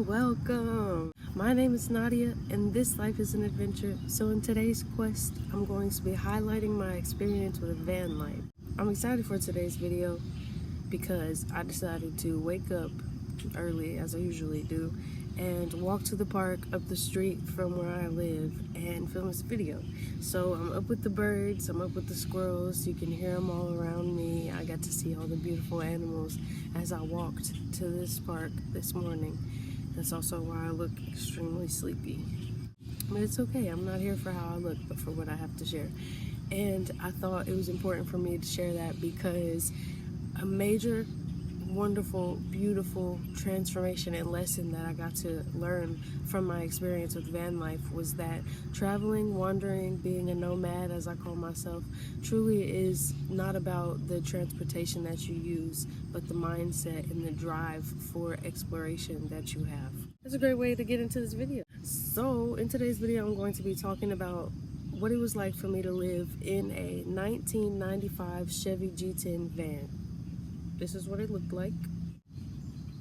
and welcome. My name is Nadia and this life is an adventure. So in today's quest, I'm going to be highlighting my experience with van life. I'm excited for today's video because I decided to wake up early as I usually do and walk to the park up the street from where I live and film this video. So I'm up with the birds, I'm up with the squirrels, you can hear them all around me. I got to see all the beautiful animals as I walked to this park this morning. That's also why I look extremely sleepy. But it's okay, I'm not here for how I look, but for what I have to share. And I thought it was important for me to share that because a major, wonderful, beautiful transformation and lesson that I got to learn from my experience with van life was that traveling, wandering, being a nomad as I call myself, truly is not about the transportation that you use, but the mindset and the drive for exploration that you have. That's a great way to get into this video. So in today's video, I'm going to be talking about what it was like for me to live in a 1995 Chevy G10 van. This is what it looked like.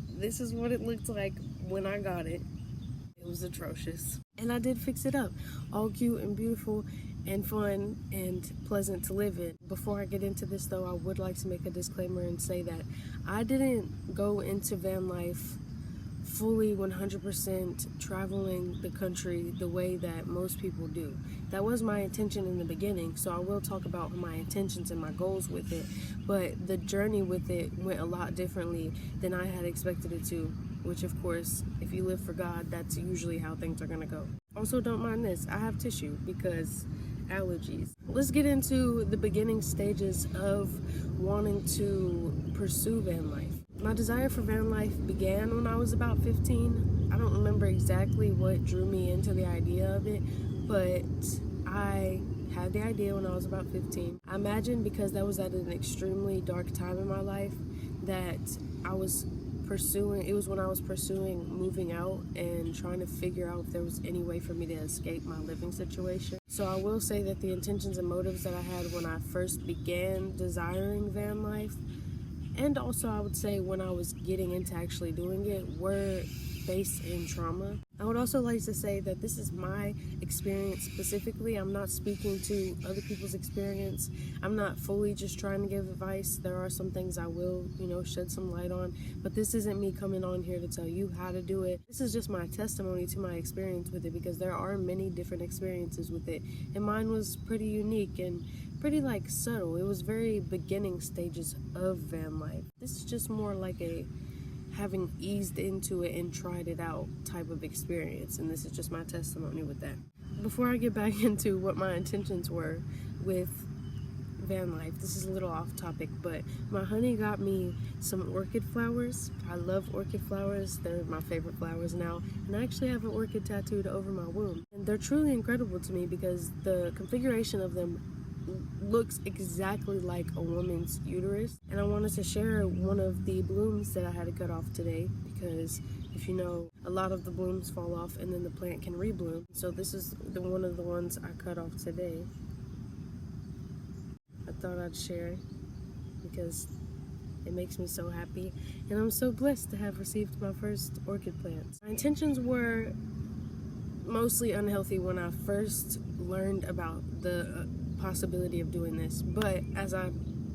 This is what it looked like when I got it. It was atrocious. And I did fix it up. All cute and beautiful and fun and pleasant to live in. Before I get into this though, I would like to make a disclaimer and say that I didn't go into van life fully 100% traveling the country the way that most people do. That was my intention in the beginning, so I will talk about my intentions and my goals with it, but the journey with it went a lot differently than I had expected it to, which of course, if you live for God, that's usually how things are gonna go. Also, don't mind this, I have tissue because allergies. Let's get into the beginning stages of wanting to pursue van life. My desire for van life began when I was about 15. I don't remember exactly what drew me into the idea of it, but I had the idea when I was about 15. I imagine because that was at an extremely dark time in my life that I was pursuing, it was when I was pursuing moving out and trying to figure out if there was any way for me to escape my living situation. So I will say that the intentions and motives that I had when I first began desiring van life, and also I would say when I was getting into actually doing it, were based in trauma. I would also like to say that this is my experience specifically. I'm not speaking to other people's experience. I'm not fully just trying to give advice. There are some things I will, shed some light on, but this isn't me coming on here to tell you how to do it. This is just my testimony to my experience with it because there are many different experiences with it, and mine was pretty unique and pretty subtle. It was very beginning stages of van life. This is just more like a having eased into it and tried it out type of experience, and this is just my testimony with that. Before I get back into what my intentions were with van life, this is a little off topic, but my honey got me some orchid flowers. I love orchid flowers. They're my favorite flowers now, and I actually have an orchid tattooed over my womb, and they're truly incredible to me because the configuration of them looks exactly like a woman's uterus. And I wanted to share one of the blooms that I had to cut off today because if you know, a lot of the blooms fall off and then the plant can rebloom. So this is one of the ones I cut off today. I thought I'd share because it makes me so happy and I'm so blessed to have received my first orchid plants. My intentions were mostly unhealthy when I first learned about the possibility of doing this, but as I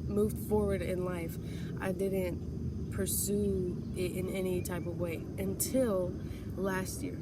moved forward in life, I didn't pursue it in any type of way until last year.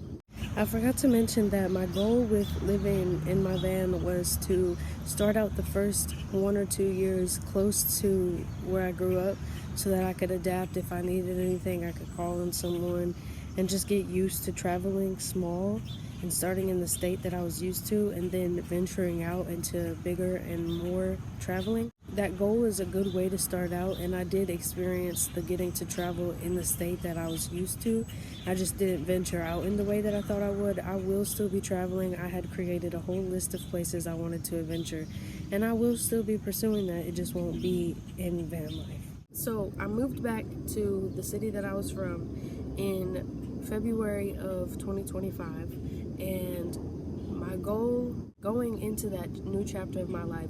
I forgot to mention that my goal with living in my van was to start out the first 1 or 2 years close to where I grew up so that I could adapt. If I needed anything, I could call on someone and just get used to traveling small and starting in the state that I was used to and then venturing out into bigger and more traveling. That goal is a good way to start out, and I did experience the getting to travel in the state that I was used to. I just didn't venture out in the way that I thought I would. I will still be traveling. I had created a whole list of places I wanted to adventure, and I will still be pursuing that. It just won't be in van life. So I moved back to the city that I was from in February of 2025. And my goal going into that new chapter of my life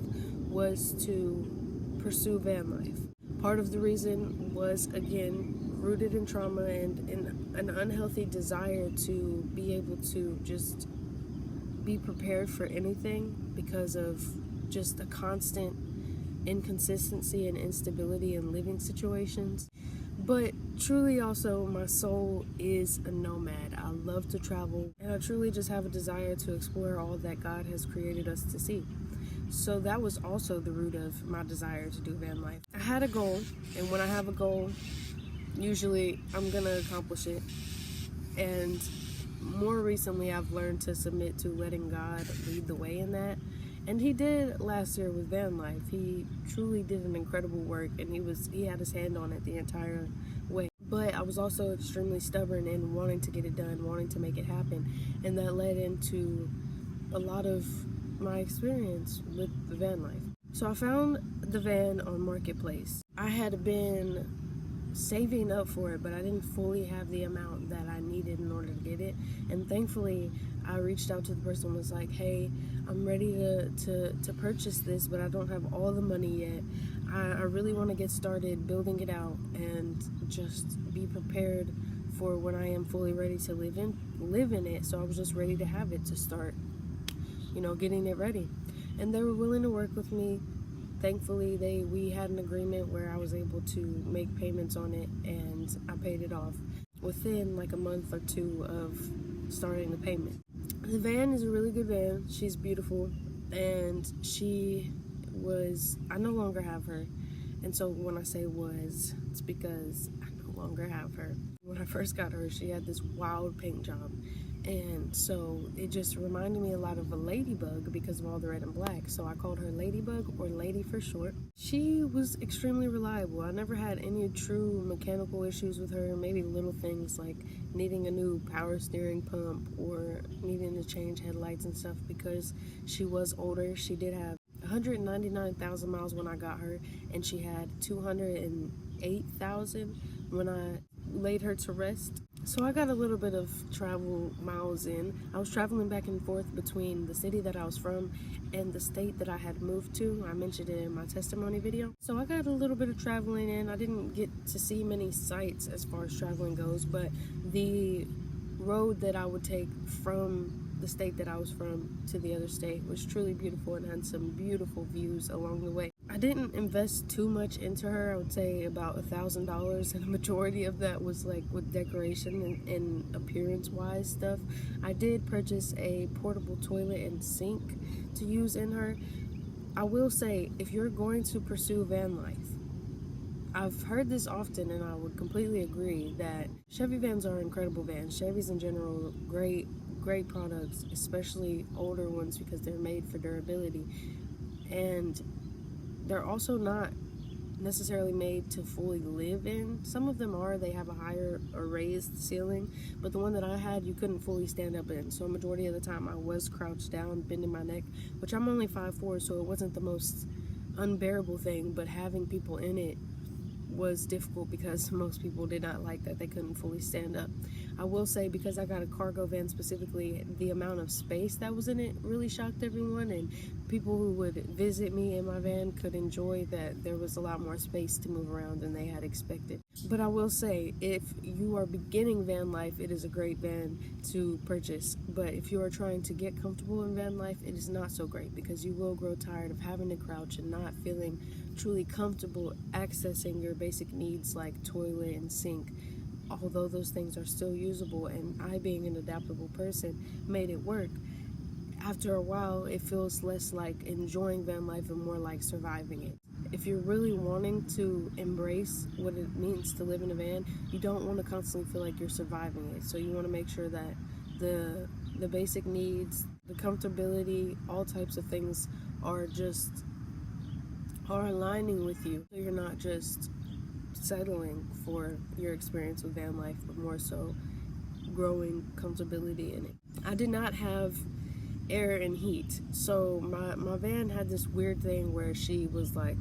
was to pursue van life. Part of the reason was, again, rooted in trauma and in an unhealthy desire to be able to just be prepared for anything because of just a constant inconsistency and instability in living situations. But truly also, my soul is a nomad. I love to travel, and I truly just have a desire to explore all that God has created us to see. So that was also the root of my desire to do van life. I had a goal, and when I have a goal, usually I'm gonna accomplish it. And more recently, I've learned to submit to letting God lead the way in that. And he did last year with van life. He truly did an incredible work, and he had his hand on it the entire way. But I was also extremely stubborn in wanting to get it done, wanting to make it happen, and that led into a lot of my experience with the van life. So I found the van on Marketplace. I had been saving up for it, but I didn't fully have the amount that I needed in order to get it. And thankfully, I reached out to the person and was like, hey, I'm ready to purchase this, but I don't have all the money yet. I really want to get started building it out and just be prepared for when I am fully ready to live in it. So I was just ready to have it to start, getting it ready. And they were willing to work with me. Thankfully, we had an agreement where I was able to make payments on it, and I paid it off within like a month or two of starting the payment. The van is a really good van. She's beautiful, and I no longer have her. And so when I say was, it's because I no longer have her. When I first got her, she had this wild paint job. And so it just reminded me a lot of a ladybug because of all the red and black. So I called her Ladybug, or Lady for short. She was extremely reliable. I never had any true mechanical issues with her. Maybe little things like needing a new power steering pump or needing to change headlights and stuff because she was older. She did have 199,000 miles when I got her, and she had 208,000 when I laid her to rest. So I got a little bit of travel miles in. I was traveling back and forth between the city that I was from and the state that I had moved to. I mentioned it in my testimony video. So I got a little bit of traveling in. I didn't get to see many sights as far as traveling goes, but the road that I would take from the state that I was from to the other state was truly beautiful and had some beautiful views along the way. I didn't invest too much into her. I would say about $1,000, and a majority of that was like with decoration and appearance wise stuff. I did purchase a portable toilet and sink to use in her. I will say, if you're going to pursue van life, I've heard this often, and I would completely agree that Chevy vans are incredible vans. Chevys in general, great products, especially older ones because they're made for durability. And they're also not necessarily made to fully live in. Some of them are. They have a higher or raised ceiling, but the one that I had, you couldn't fully stand up in. So a majority of the time I was crouched down, bending my neck, which I'm only 5'4", so it wasn't the most unbearable thing, but having people in it was difficult because most people did not like that they couldn't fully stand up. I will say, because I got a cargo van specifically, the amount of space that was in it really shocked everyone, and people who would visit me in my van could enjoy that there was a lot more space to move around than they had expected. But I will say, if you are beginning van life, it is a great van to purchase. But if you are trying to get comfortable in van life, it is not so great because you will grow tired of having to crouch and not feeling truly comfortable accessing your basic needs like toilet and sink. Although those things are still usable, and I, being an adaptable person, made it work. After a while, it feels less like enjoying van life and more like surviving it. If you're really wanting to embrace what it means to live in a van, you don't want to constantly feel like you're surviving it. So you want to make sure that the basic needs, the comfortability, all types of things are aligning with you. So you're not just settling for your experience with van life, but more so growing comfortability in it. I did not have air and heat, so my van had this weird thing where she was like,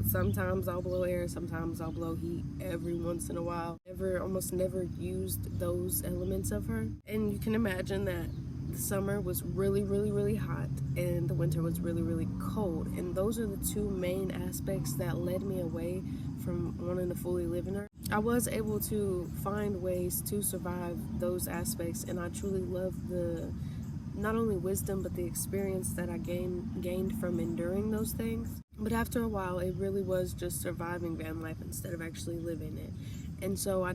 sometimes I'll blow air, sometimes I'll blow heat every once in a while. Almost never used those elements of her. And you can imagine that the summer was really, really, really hot, and the winter was really, really cold. And those are the two main aspects that led me away from wanting to fully live in her. I was able to find ways to survive those aspects, and I truly love the not only wisdom but the experience that I gained from enduring those things. But after a while, it really was just surviving van life instead of actually living it. And so I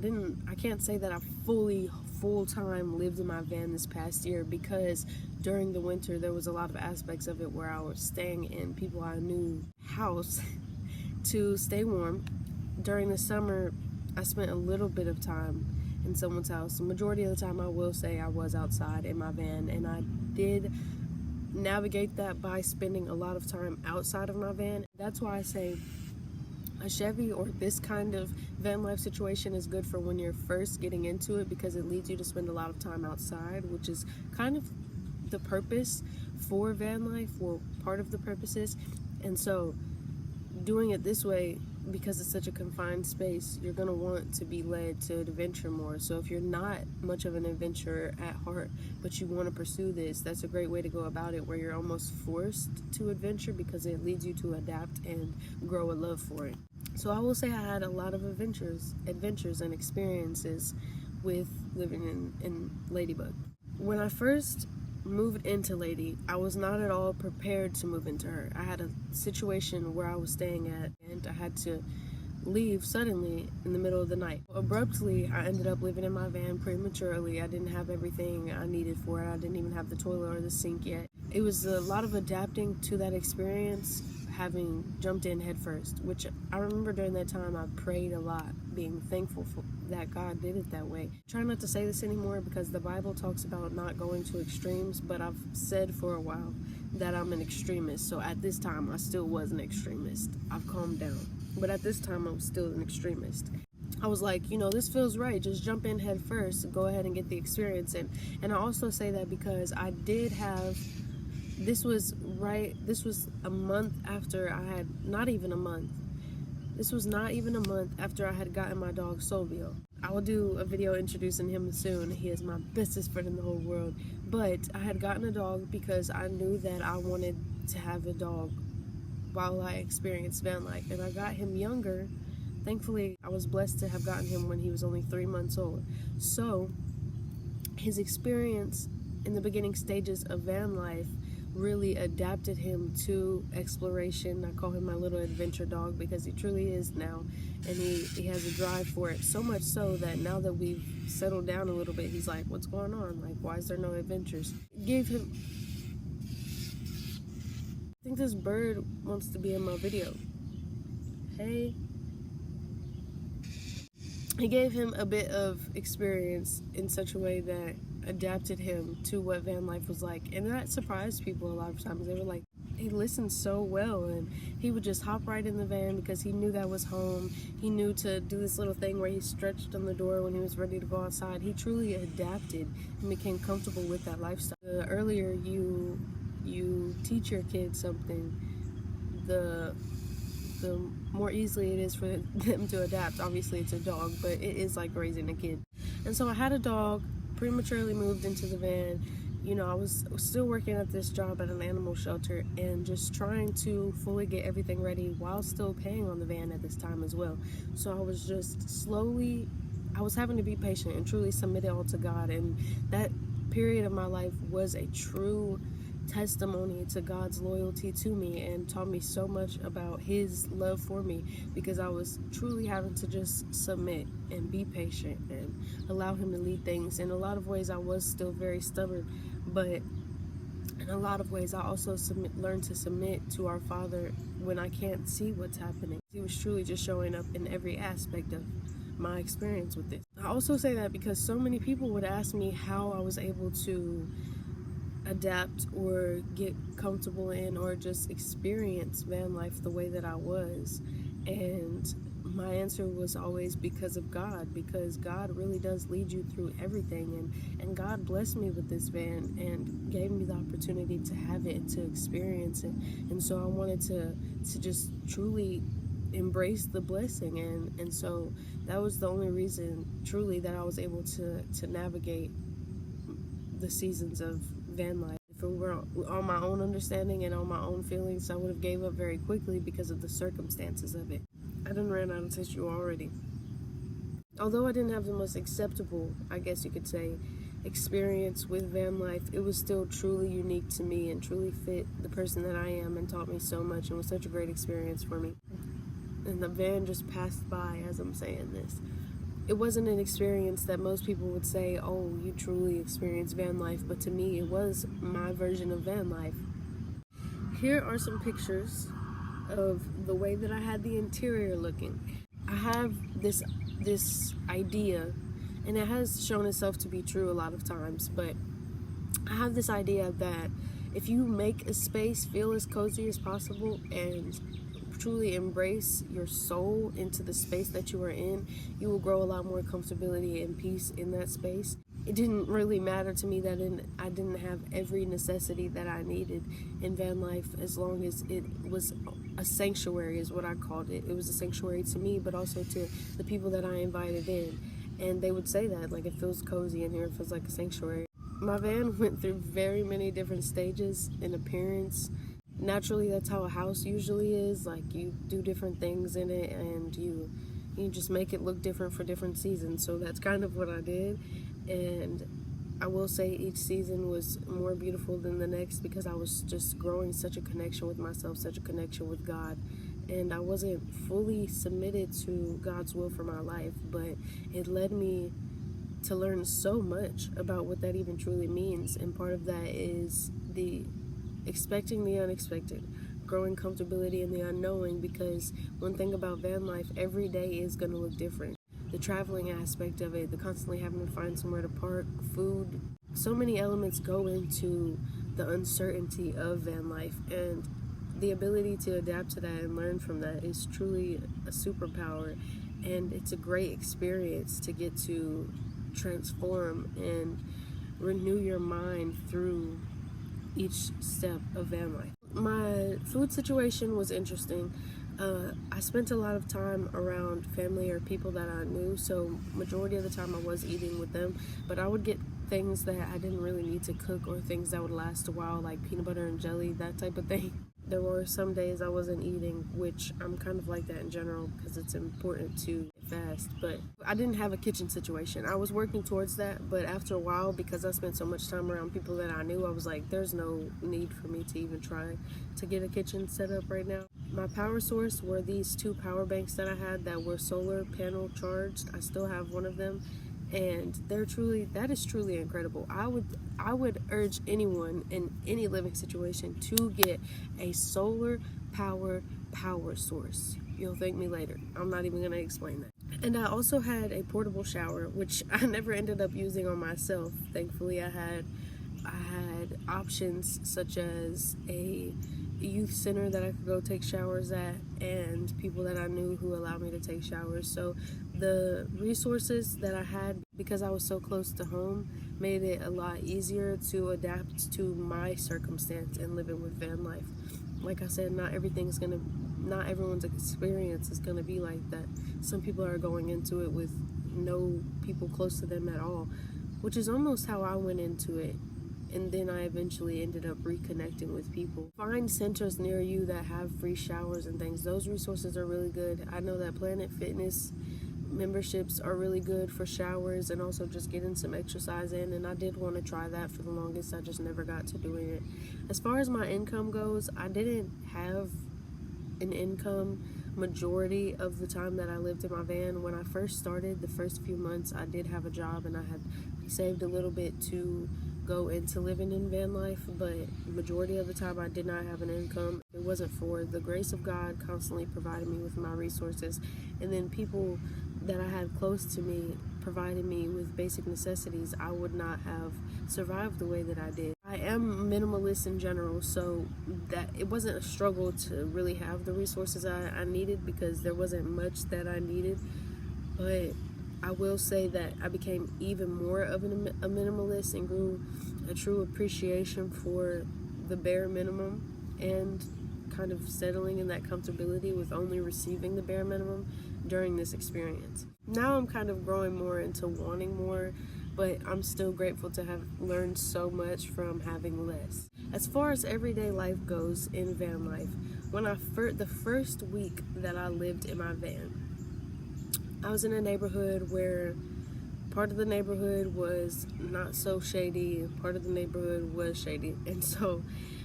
can't say that I full time lived in my van this past year, because during the winter there was a lot of aspects of it where I was staying in people I knew house to stay warm. During the summer, I spent a little bit of time in someone's house. The majority of the time, I will say, I was outside in my van, and I did navigate that by spending a lot of time outside of my van. That's why I say a Chevy or this kind of van life situation is good for when you're first getting into it, because it leads you to spend a lot of time outside, which is kind of the purpose for van life, or part of the purposes. And so doing it this way, because it's such a confined space, you're going to want to be led to adventure more. So if you're not much of an adventurer at heart, but you want to pursue this, that's a great way to go about it, where you're almost forced to adventure because it leads you to adapt and grow a love for it. So I will say I had a lot of adventures and experiences with living in Ladybug. When I first moved into Lady, I was not at all prepared to move into her. I had a situation where I was staying at, and I had to leave suddenly in the middle of the night. Abruptly, I ended up living in my van prematurely. I didn't have everything I needed for it. I didn't even have the toilet or the sink yet. It was a lot of adapting to that experience, having jumped in head first, which I remember during that time I prayed a lot, being thankful for that God did it that way. Try not to say this anymore because the Bible talks about not going to extremes, but I've said for a while that I'm an extremist. So at this time I still was an extremist. I've calmed down, but at this time I was still an extremist. I was like, this feels right. Just jump in head first, go ahead and get the experience in. And I also say that because I did have, this was a month after I had, not even a month. This was not even a month after I had gotten my dog Solvio. I will do a video introducing him soon. He is my bestest friend in the whole world. But I had gotten a dog because I knew that I wanted to have a dog while I experienced van life. And I got him younger. Thankfully, I was blessed to have gotten him when he was only 3 months old. So his experience in the beginning stages of van life really adapted him to exploration. I call him my little adventure dog because he truly is now, and he has a drive for it, so much so that now that we've settled down a little bit, he's like, what's going on? Like, why is there no adventures? Gave him, I think this bird wants to be in my video. Hey. He gave him a bit of experience in such a way that adapted him to what van life was like, and that surprised people a lot of times. They were like, he listened so well, and he would just hop right in the van because he knew that was home. He knew to do this little thing where he stretched on the door when he was ready to go outside. He truly adapted and became comfortable with that lifestyle. The earlier you teach your kids something, the more easily it is for them to adapt. Obviously it's a dog, but it is like raising a kid. And so I had a dog, prematurely moved into the van. I was still working at this job at an animal shelter and just trying to fully get everything ready while still paying on the van at this time as well. So I was just I was having to be patient and truly submit it all to God. And that period of my life was a true testimony to God's loyalty to me, and taught me so much about his love for me, because I was truly having to just submit and be patient and allow him to lead things. In a lot of ways I was still very stubborn, but in a lot of ways I also learned to submit to our Father when I can't see what's happening. He was truly just showing up in every aspect of my experience with this. I also say that because so many people would ask me how I was able to adapt or get comfortable in or just experience van life the way that I was, and my answer was always because of God, because God really does lead you through everything, and God blessed me with this van and gave me the opportunity to have it and to experience it. And so I wanted to just truly embrace the blessing, and so that was the only reason truly that I was able to navigate the seasons of van life. If it were on my own understanding and on my own feelings, I would have gave up very quickly because of the circumstances of it. I done ran out of tissue already. Although I didn't have the most acceptable, I guess you could say, experience with van life, it was still truly unique to me and truly fit the person that I am and taught me so much and was such a great experience for me. And the van just passed by as I'm saying this. It wasn't an experience that most people would say, oh, you truly experienced van life, but to me it was my version of van life. Here are some pictures of the way that I had the interior looking. I have this idea, and it has shown itself to be true a lot of times, but I have this idea that if you make a space feel as cozy as possible and truly embrace your soul into the space that you are in, you will grow a lot more comfortability and peace in that space. It didn't really matter to me that I didn't have every necessity that I needed in van life, as long as it was a sanctuary is what I called it. It was a sanctuary to me, but also to the people that I invited in. And they would say that, like, it feels cozy in here, it feels like a sanctuary. My van went through very many different stages in appearance. Naturally, that's how a house usually is. Like, you do different things in it and you just make it look different for different seasons. So that's kind of what I did. And I will say each season was more beautiful than the next because I was just growing such a connection with myself, such a connection with God. And I wasn't fully submitted to God's will for my life, but it led me to learn so much about what that even truly means. And part of that is the expecting the unexpected, growing comfortability in the unknowing, because one thing about van life, every day is going to look different. The traveling aspect of it, the constantly having to find somewhere to park, food, so many elements go into the uncertainty of van life, and the ability to adapt to that and learn from that is truly a superpower. And it's a great experience to get to transform and renew your mind through each step of van life. My food situation was interesting. I spent a lot of time around family or people that I knew, so majority of the time I was eating with them, but I would get things that I didn't really need to cook or things that would last a while, like peanut butter and jelly, that type of thing. There were some days I wasn't eating, which I'm kind of like that in general because it's important to fast, but I didn't have a kitchen situation. I was working towards that, but after a while, because I spent so much time around people that I knew, I was like, there's no need for me to even try to get a kitchen set up right now. My power source were these 2 power banks that I had that were solar panel charged. I still have one of them, and that is truly incredible. I would urge anyone in any living situation to get a solar power source. You'll thank me later. I'm not even going to explain that. And I also had a portable shower, which I never ended up using on myself. Thankfully, I had options such as a youth center that I could go take showers at, and people that I knew who allowed me to take showers. So the resources that I had, because I was so close to home, made it a lot easier to adapt to my circumstance and living with van life. Like I said, not everyone's experience is gonna be like that. Some people are going into it with no people close to them at all, which is almost how I went into it. And then I eventually ended up reconnecting with people. Find centers near you that have free showers and things. Those resources are really good. I know that Planet Fitness memberships are really good for showers and also just getting some exercise in, and I did want to try that for the longest. I just never got to doing it. As far as my income goes, I didn't have an income majority of the time that I lived in my van. When I first started, the first few months, I did have a job and I had saved a little bit to go into living in van life, but the majority of the time I did not have an income. It wasn't for the grace of God constantly providing me with my resources, and then people that I had close to me providing me with basic necessities, I would not have survived the way that I did. I am minimalist in general, so that it wasn't a struggle to really have the resources I needed, because there wasn't much that I needed. But I will say that I became even more of a minimalist and grew a true appreciation for the bare minimum and kind of settling in that comfortability with only receiving the bare minimum during this experience. Now I'm kind of growing more into wanting more, but I'm still grateful to have learned so much from having less. As far as everyday life goes in van life, when the first week that I lived in my van, I was in a neighborhood where part of the neighborhood was not so shady, and part of the neighborhood was shady. And so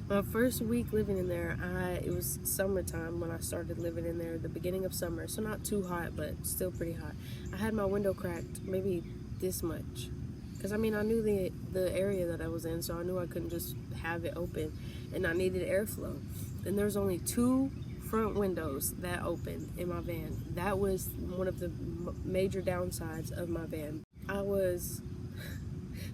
my first week living in there, it was summertime when I started living in there, the beginning of summer, so not too hot, but still pretty hot. I had my window cracked maybe this much, because I mean, I knew the area that I was in, so I knew I couldn't just have it open, and I needed airflow. And there's only 2 front windows that opened in my van. That was one of the major downsides of my van.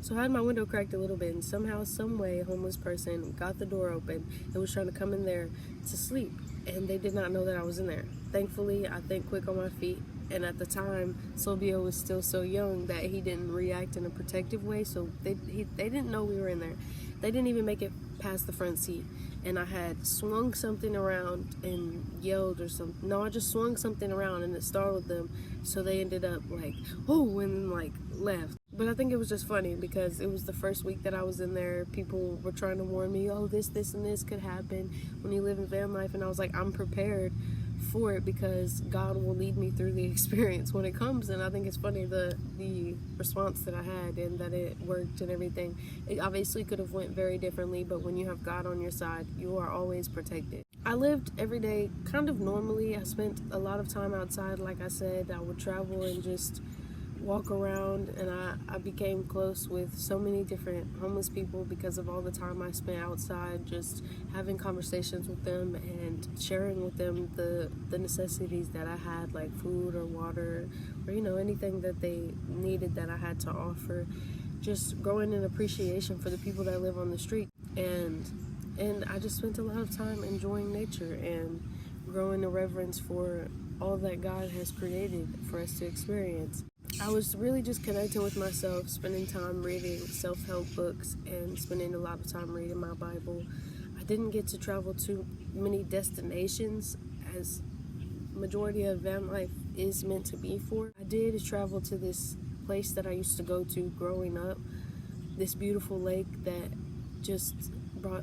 So I had my window cracked a little bit, and somehow, some way, a homeless person got the door open and was trying to come in there to sleep, and they did not know that I was in there. Thankfully, I think quick on my feet, and at the time, Silvio was still so young that he didn't react in a protective way, so they didn't know we were in there. They didn't even make it past the front seat, and I had swung something around and yelled or something. No, I just swung something around and it startled them, so they ended up like, oh, and then like left. But I think it was just funny because it was the first week that I was in there. People were trying to warn me, oh, this, and this could happen when you live in van life, and I was like, I'm prepared for it because God will lead me through the experience when it comes. And I think it's funny the response that I had, and that it worked and everything. It obviously could have went very differently, but when you have God on your side, you are always protected. I lived every day kind of normally. I spent a lot of time outside. Like I said, I would travel and just walk around, and I became close with so many different homeless people because of all the time I spent outside, just having conversations with them and sharing with them the necessities that I had, like food or water or, you know, anything that they needed that I had to offer. Just growing in appreciation for the people that live on the street, and I just spent a lot of time enjoying nature and growing a reverence for all that God has created for us to experience. I was really just connecting with myself, spending time reading self-help books and spending a lot of time reading my Bible. I didn't get to travel to many destinations as majority of van life is meant to be for. I did travel to this place that I used to go to growing up, this beautiful lake that just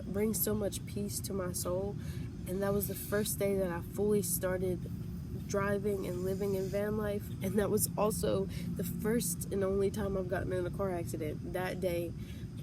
brings so much peace to my soul, and that was the first day that I fully started driving and living in van life, and that was also the first and only time I've gotten in a car accident. That day,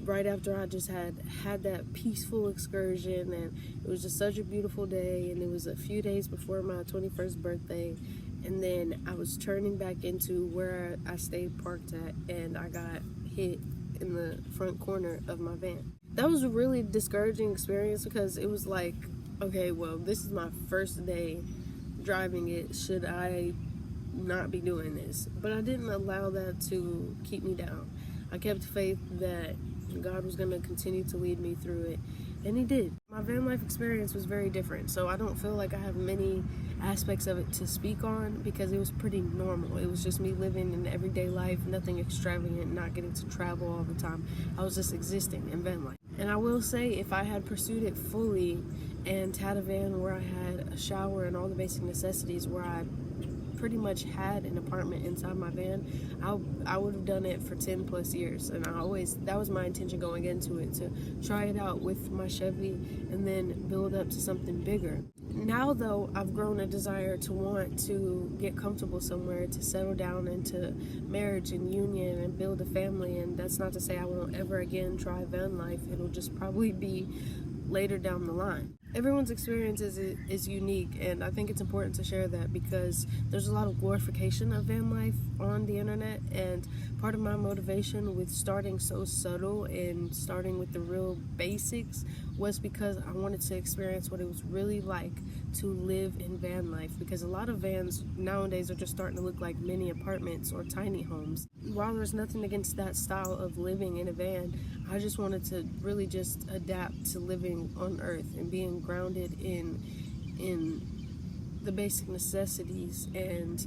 right after I just had that peaceful excursion, and it was just such a beautiful day, and it was a few days before my 21st birthday, and then I was turning back into where I stayed parked at, and I got hit in the front corner of my van. That was a really discouraging experience because it was like, okay, well, this is my first day driving it. Should I not be doing this? But I didn't allow that to keep me down. I kept faith that God was going to continue to lead me through it, and he did. My van life experience was very different, so I don't feel like I have many aspects of it to speak on because it was pretty normal. It was just me living an everyday life, nothing extravagant, not getting to travel all the time. I was just existing in van life. And I will say, if I had pursued it fully and had a van where I had a shower and all the basic necessities, where I pretty much had an apartment inside my van, I would have done it for 10 plus years. And that was my intention going into it, to try it out with my Chevy and then build up to something bigger. Now though, I've grown a desire to want to get comfortable somewhere, to settle down into marriage and union and build a family. And that's not to say I won't ever again try van life. It'll just probably be later down the line. Everyone's experience is unique, and I think it's important to share that because there's a lot of glorification of van life on the internet, and part of my motivation with starting so subtle and starting with the real basics was because I wanted to experience what it was really like to live in van life, because a lot of vans nowadays are just starting to look like mini apartments or tiny homes. While there's nothing against that style of living in a van, I just wanted to really just adapt to living on earth and being grounded in the basic necessities and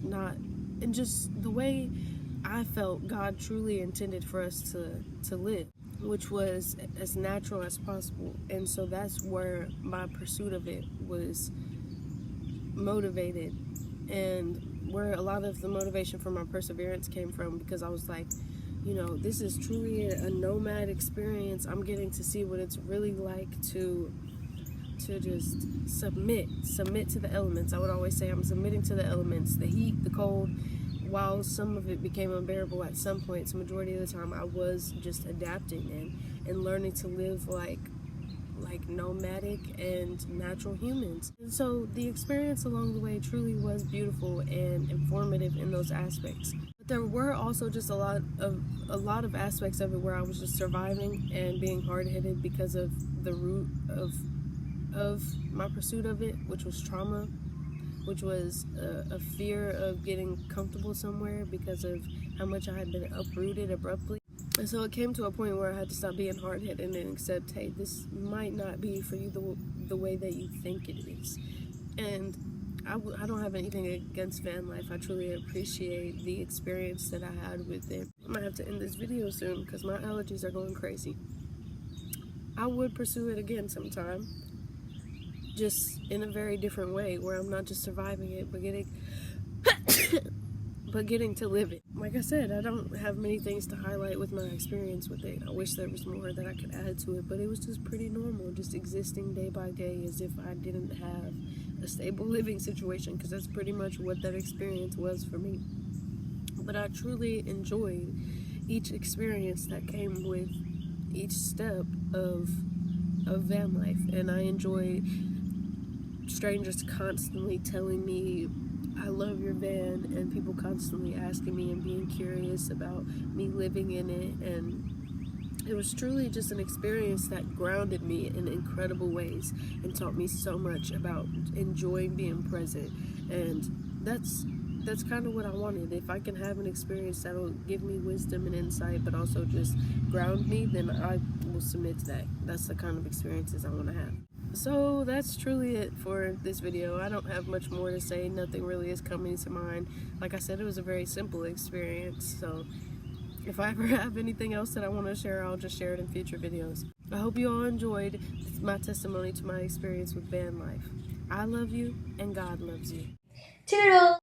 just the way I felt God truly intended for us to live, which was as natural as possible. And so that's where my pursuit of it was motivated, and where a lot of the motivation for my perseverance came from, because I was like, you know, this is truly a nomad experience. I'm getting to see what it's really like to just submit to the elements. I would always say I'm submitting to the elements, the heat, the cold, while some of it became unbearable at some points, the majority of the time I was just adapting and learning to live like nomadic and natural humans. And so the experience along the way truly was beautiful and informative in those aspects. But there were also just a lot of aspects of it where I was just surviving and being hard-headed because of the root of my pursuit of it, which was trauma, which was a fear of getting comfortable somewhere because of how much I had been uprooted abruptly. And so it came to a point where I had to stop being hard-headed and accept, hey, this might not be for you the way that you think it is. And I don't have anything against van life. I truly appreciate the experience that I had with it. I might have to end this video soon because my allergies are going crazy. I would pursue it again sometime, just in a very different way, where I'm not just surviving it, but getting to live it. Like I said, I don't have many things to highlight with my experience with it. I wish there was more that I could add to it, but it was just pretty normal, just existing day by day as if I didn't have a stable living situation, because that's pretty much what that experience was for me. But I truly enjoyed each experience that came with each step of van life, and I enjoyed strangers constantly telling me, I love your van, and people constantly asking me and being curious about me living in it. And it was truly just an experience that grounded me in incredible ways and taught me so much about enjoying being present. And that's kind of what I wanted. If I can have an experience that'll give me wisdom and insight, but also just ground me, then I will submit to that. That's the kind of experiences I want to have. So that's truly it for this video. I don't have much more to say. Nothing really is coming to mind. Like I said, it was a very simple experience. So if I ever have anything else that I want to share, I'll just share it in future videos. I hope you all enjoyed my testimony to my experience with van life. I love you and God loves you. Toodles!